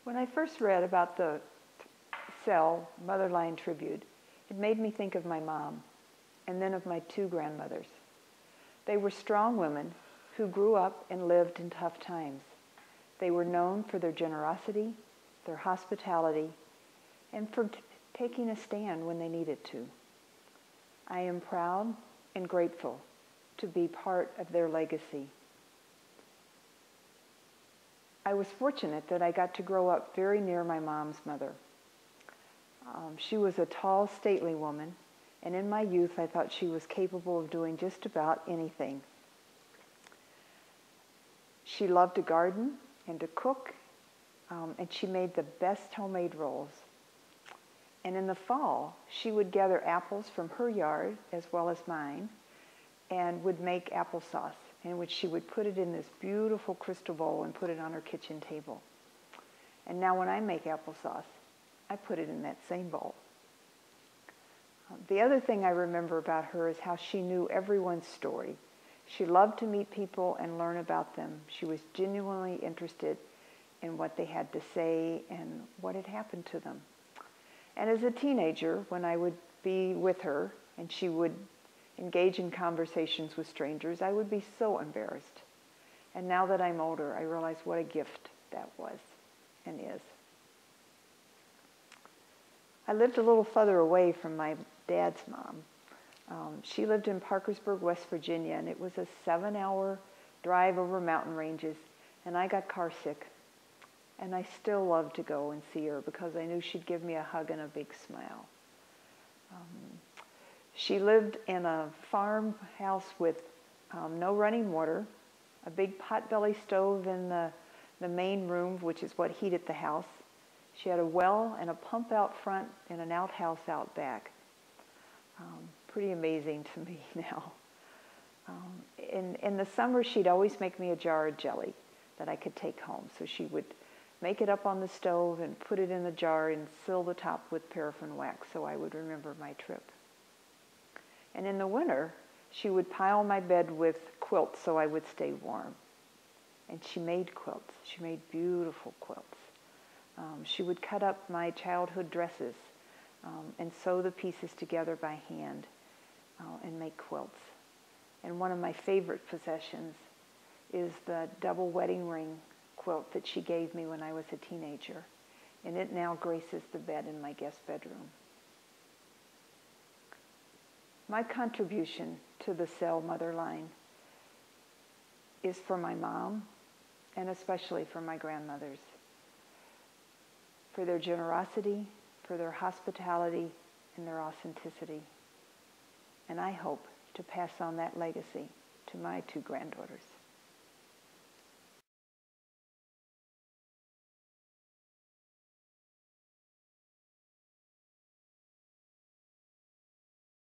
When I first read about the Cell Motherline tribute, it made me think of my mom and then of my two grandmothers. They were strong women who grew up and lived in tough times. They were known for their generosity, their hospitality, and for taking a stand when they needed to. I am proud and grateful to be part of their legacy. I was fortunate that I got to grow up very near my mom's mother. She was a tall, stately woman, and in my youth I thought she was capable of doing just about anything. She loved to garden and to cook, and she made the best homemade rolls. And in the fall, she would gather apples from her yard as well as mine and would make applesauce, in which she would put it in this beautiful crystal bowl and put it on her kitchen table. And now when I make applesauce, I put it in that same bowl. The other thing I remember about her is how she knew everyone's story. She loved to meet people and learn about them. She was genuinely interested in what they had to say and what had happened to them. And as a teenager, when I would be with her and she would engage in conversations with strangers, I would be so embarrassed. And now that I'm older, I realize what a gift that was and is. I lived a little further away from my dad's mom. She lived in Parkersburg, West Virginia, and it was a 7-hour drive over mountain ranges, and I got car sick. And I still loved to go and see her because I knew she'd give me a hug and a big smile. She lived in a farmhouse with no running water, a big potbelly stove in the main room, which is what heated the house. She had a well and a pump out front and an outhouse out back. Pretty amazing to me now. In the summer, she'd always make me a jar of jelly that I could take home. So she would make it up on the stove and put it in the jar and seal the top with paraffin wax so I would remember my trip. And in the winter, she would pile my bed with quilts so I would stay warm. And she made quilts. She made beautiful quilts. She would cut up my childhood dresses and sew the pieces together by hand and make quilts. And one of my favorite possessions is the double wedding ring quilt that she gave me when I was a teenager. And it now graces the bed in my guest bedroom. My contribution to the Cell Motherline is for my mom and especially for my grandmothers, for their generosity, for their hospitality, and their authenticity. And I hope to pass on that legacy to my two granddaughters.